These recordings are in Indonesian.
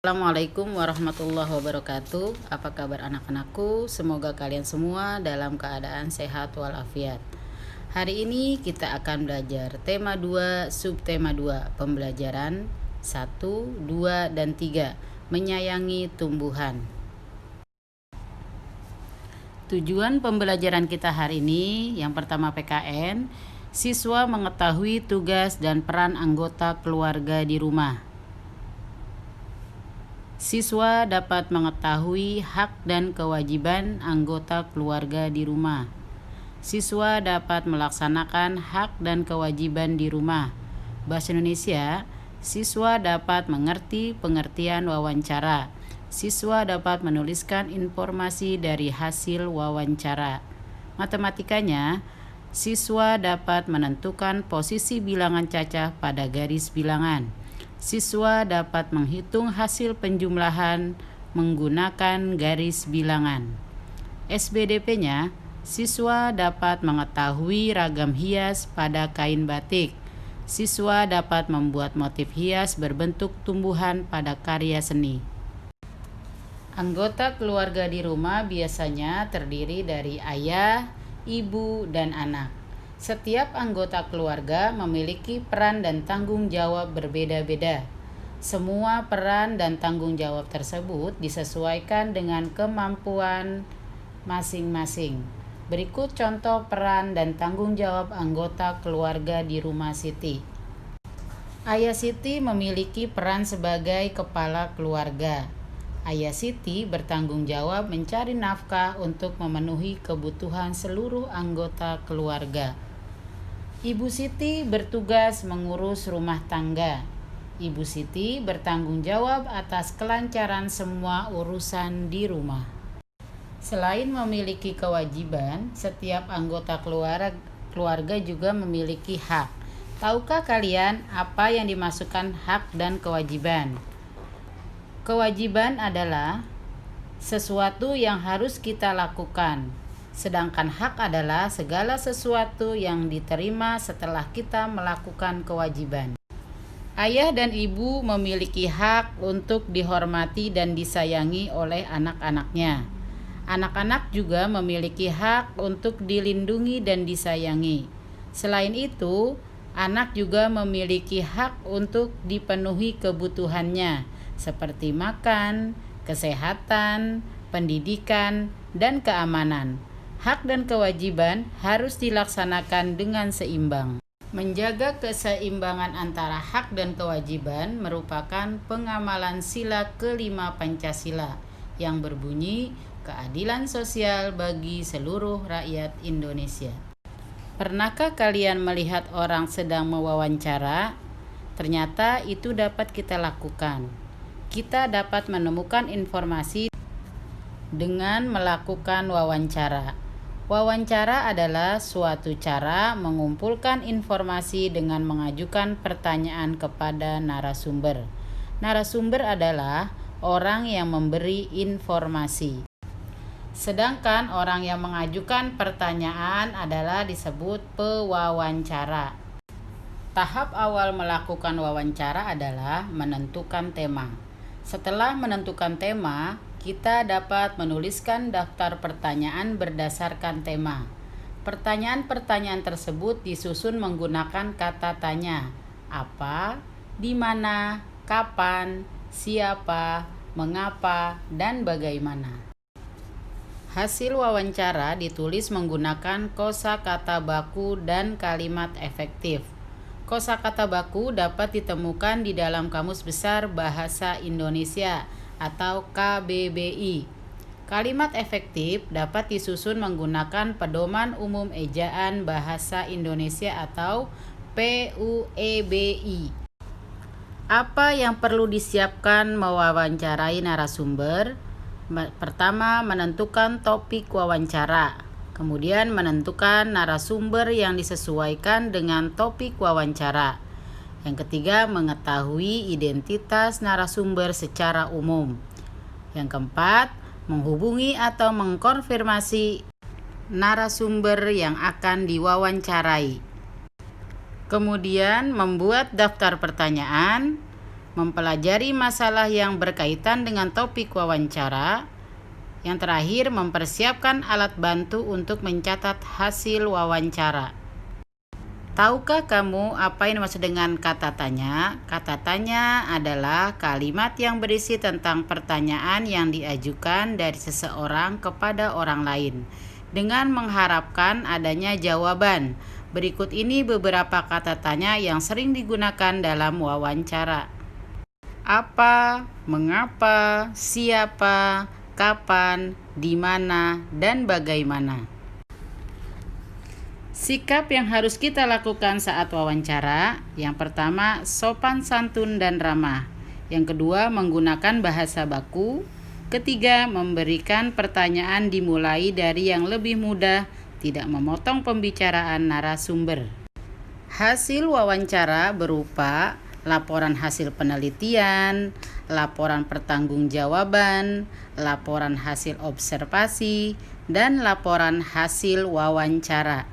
Assalamualaikum warahmatullahi wabarakatuh. Apa kabar anak-anakku? Semoga kalian semua dalam keadaan sehat walafiat. Hari ini kita akan belajar tema 2, subtema 2, pembelajaran 1, 2, dan 3, menyayangi tumbuhan. Tujuan pembelajaran kita hari ini, yang pertama PKN, siswa mengetahui tugas dan peran anggota keluarga di rumah. Siswa dapat mengetahui hak dan kewajiban anggota keluarga di rumah. Siswa dapat melaksanakan hak dan kewajiban di rumah. Bahasa Indonesia, siswa dapat mengerti pengertian wawancara. Siswa dapat menuliskan informasi dari hasil wawancara. Matematikanya, siswa dapat menentukan posisi bilangan cacah pada garis bilangan. Siswa dapat menghitung hasil penjumlahan menggunakan garis bilangan. SBDP-nya, siswa dapat mengetahui ragam hias pada kain batik. Siswa dapat membuat motif hias berbentuk tumbuhan pada karya seni. Anggota keluarga di rumah biasanya terdiri dari ayah, ibu, dan anak. Setiap anggota keluarga memiliki peran dan tanggung jawab berbeda-beda. Semua peran dan tanggung jawab tersebut disesuaikan dengan kemampuan masing-masing. Berikut contoh peran dan tanggung jawab anggota keluarga di rumah Siti. Ayah Siti memiliki peran sebagai kepala keluarga. Ayah Siti bertanggung jawab mencari nafkah untuk memenuhi kebutuhan seluruh anggota keluarga. Ibu Siti bertugas mengurus rumah tangga. Ibu Siti bertanggung jawab atas kelancaran semua urusan di rumah. Selain memiliki kewajiban, setiap anggota keluarga juga memiliki hak. Tahukah kalian apa yang dimaksudkan hak dan kewajiban? Kewajiban adalah sesuatu yang harus kita lakukan. Sedangkan hak adalah segala sesuatu yang diterima setelah kita melakukan kewajiban. Ayah dan ibu memiliki hak untuk dihormati dan disayangi oleh anak-anaknya. Anak-anak juga memiliki hak untuk dilindungi dan disayangi. Selain itu, anak juga memiliki hak untuk dipenuhi kebutuhannya, seperti makan, kesehatan, pendidikan, dan keamanan. Hak dan kewajiban harus dilaksanakan dengan seimbang. Menjaga keseimbangan antara hak dan kewajiban merupakan pengamalan sila kelima Pancasila yang berbunyi keadilan sosial bagi seluruh rakyat Indonesia. Pernahkah kalian melihat orang sedang mewawancara? Ternyata itu dapat kita lakukan. Kita dapat menemukan informasi dengan melakukan wawancara. Wawancara adalah suatu cara mengumpulkan informasi dengan mengajukan pertanyaan kepada narasumber. Narasumber adalah orang yang memberi informasi. Sedangkan orang yang mengajukan pertanyaan adalah disebut pewawancara. Tahap awal melakukan wawancara adalah menentukan tema. Setelah menentukan tema, kita dapat menuliskan daftar pertanyaan berdasarkan tema. Pertanyaan-pertanyaan tersebut disusun menggunakan kata tanya, apa, di mana, kapan, siapa, mengapa, dan bagaimana. Hasil wawancara ditulis menggunakan kosakata baku dan kalimat efektif. Kosakata baku dapat ditemukan di dalam Kamus Besar Bahasa Indonesia atau KBBI. Kalimat efektif dapat disusun menggunakan Pedoman Umum Ejaan Bahasa Indonesia atau PUEBI. Apa yang perlu disiapkan mewawancarai narasumber? Pertama, menentukan topik wawancara. Kemudian menentukan narasumber yang disesuaikan dengan topik wawancara. Yang ketiga, mengetahui identitas narasumber secara umum. Yang keempat, menghubungi atau mengkonfirmasi narasumber yang akan diwawancarai. Kemudian, membuat daftar pertanyaan, mempelajari masalah yang berkaitan dengan topik wawancara. Yang terakhir, mempersiapkan alat bantu untuk mencatat hasil wawancara. Tahukah kamu apa yang dimaksud dengan kata tanya? Kata tanya adalah kalimat yang berisi tentang pertanyaan yang diajukan dari seseorang kepada orang lain dengan mengharapkan adanya jawaban. Berikut ini beberapa kata tanya yang sering digunakan dalam wawancara. Apa, mengapa, siapa, kapan, di mana, dan bagaimana. Sikap yang harus kita lakukan saat wawancara, yang pertama, sopan santun dan ramah. Yang kedua, menggunakan bahasa baku. Ketiga, memberikan pertanyaan dimulai dari yang lebih mudah, tidak memotong pembicaraan narasumber. Hasil wawancara berupa laporan hasil penelitian, laporan pertanggungjawaban, laporan hasil observasi, dan laporan hasil wawancara.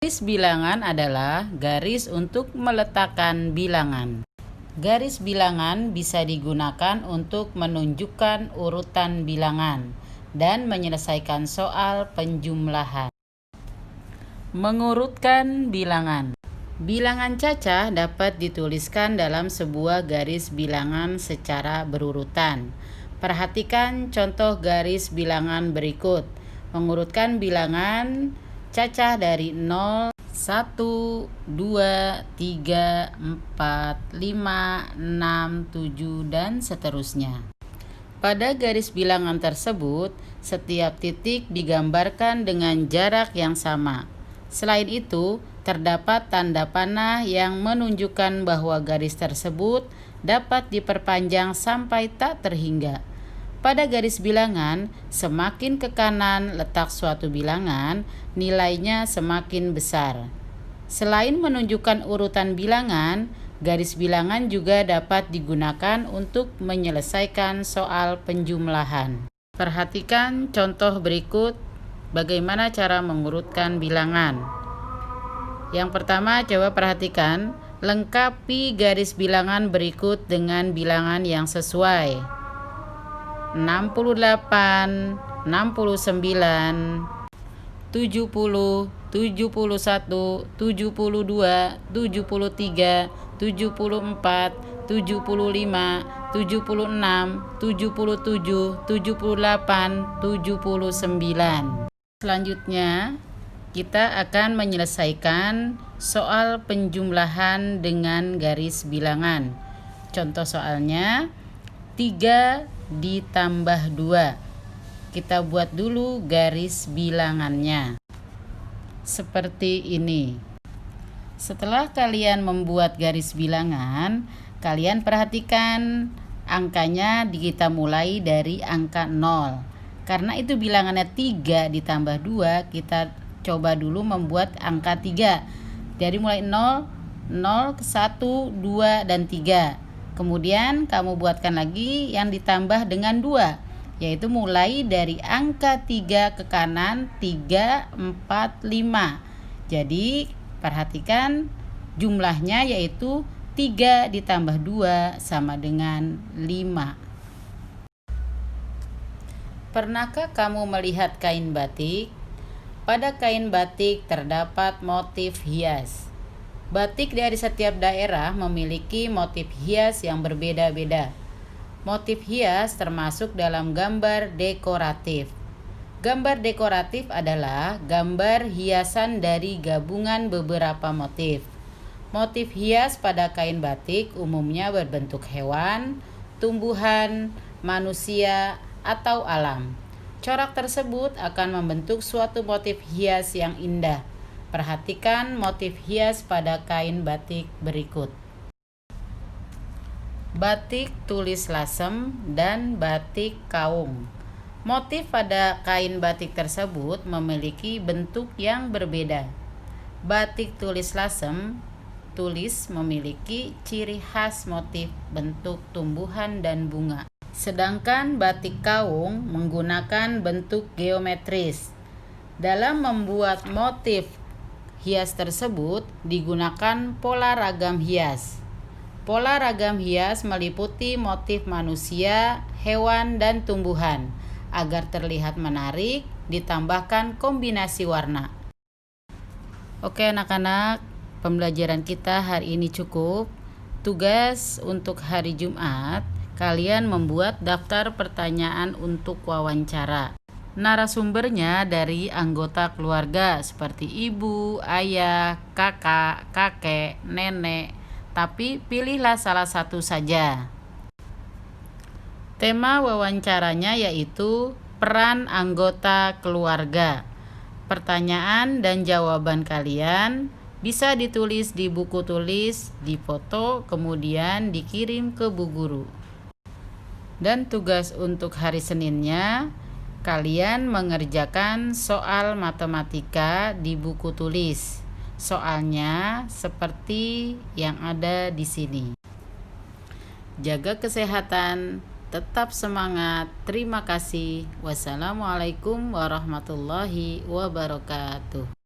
Garis bilangan adalah garis untuk meletakkan bilangan. Garis bilangan bisa digunakan untuk menunjukkan urutan bilangan dan menyelesaikan soal penjumlahan. Mengurutkan bilangan. Bilangan cacah dapat dituliskan dalam sebuah garis bilangan secara berurutan. Perhatikan contoh garis bilangan berikut. Mengurutkan bilangan cacah dari 0, 1, 2, 3, 4, 5, 6, 7, dan seterusnya. Pada garis bilangan tersebut, setiap titik digambarkan dengan jarak yang sama. Selain itu, terdapat tanda panah yang menunjukkan bahwa garis tersebut dapat diperpanjang sampai tak terhingga. Pada garis bilangan, semakin ke kanan letak suatu bilangan, nilainya semakin besar. Selain menunjukkan urutan bilangan, garis bilangan juga dapat digunakan untuk menyelesaikan soal penjumlahan. Perhatikan contoh berikut bagaimana cara mengurutkan bilangan. Yang pertama, coba perhatikan, lengkapi garis bilangan berikut dengan bilangan yang sesuai. 68, 69, 70, 71, 72, 73, 74, 75, 76, 77, 78, 79. Selanjutnya, kita akan menyelesaikan soal penjumlahan dengan garis bilangan. Contoh soalnya, 3 ditambah 2. Kita buat dulu garis bilangannya. Seperti ini. Setelah kalian membuat garis bilangan, kalian perhatikan angkanya kita mulai dari angka 0. Karena itu bilangannya 3 ditambah 2, kita coba dulu membuat angka 3. Jadi mulai 0, 0, 1, 2, dan 3. Kemudian kamu buatkan lagi yang ditambah dengan 2, yaitu mulai dari angka 3 ke kanan, 3, 4, 5. Jadi perhatikan jumlahnya yaitu 3 ditambah 2 sama dengan 5. Pernahkah kamu melihat kain batik? Pada kain batik terdapat motif hias. Batik dari setiap daerah memiliki motif hias yang berbeda-beda. Motif hias termasuk dalam gambar dekoratif. Gambar dekoratif adalah gambar hiasan dari gabungan beberapa motif. Motif hias pada kain batik umumnya berbentuk hewan, tumbuhan, manusia, atau alam. Corak tersebut akan membentuk suatu motif hias yang indah. Perhatikan motif hias pada kain batik berikut. Batik tulis lasem dan batik kaung. Motif pada kain batik tersebut memiliki bentuk yang berbeda. Batik tulis lasem tulis memiliki ciri khas motif bentuk tumbuhan dan bunga. Sedangkan batik kaung menggunakan bentuk geometris. Dalam membuat motif hias tersebut digunakan pola ragam hias. Pola ragam hias meliputi motif manusia, hewan, dan tumbuhan. Agar terlihat menarik, ditambahkan kombinasi warna. Oke anak-anak, pembelajaran kita hari ini cukup. Tugas untuk hari Jumat, kalian membuat daftar pertanyaan untuk wawancara. Narasumbernya dari anggota keluarga seperti ibu, ayah, kakak, kakek, nenek, tapi pilihlah salah satu saja. Tema wawancaranya yaitu peran anggota keluarga. Pertanyaan dan jawaban kalian bisa ditulis di buku tulis, difoto, kemudian dikirim ke Bu Guru. Dan tugas untuk hari Seninnya, kalian mengerjakan soal matematika di buku tulis. Soalnya seperti yang ada di sini. Jaga kesehatan, tetap semangat. Terima kasih. Wassalamualaikum warahmatullahi wabarakatuh.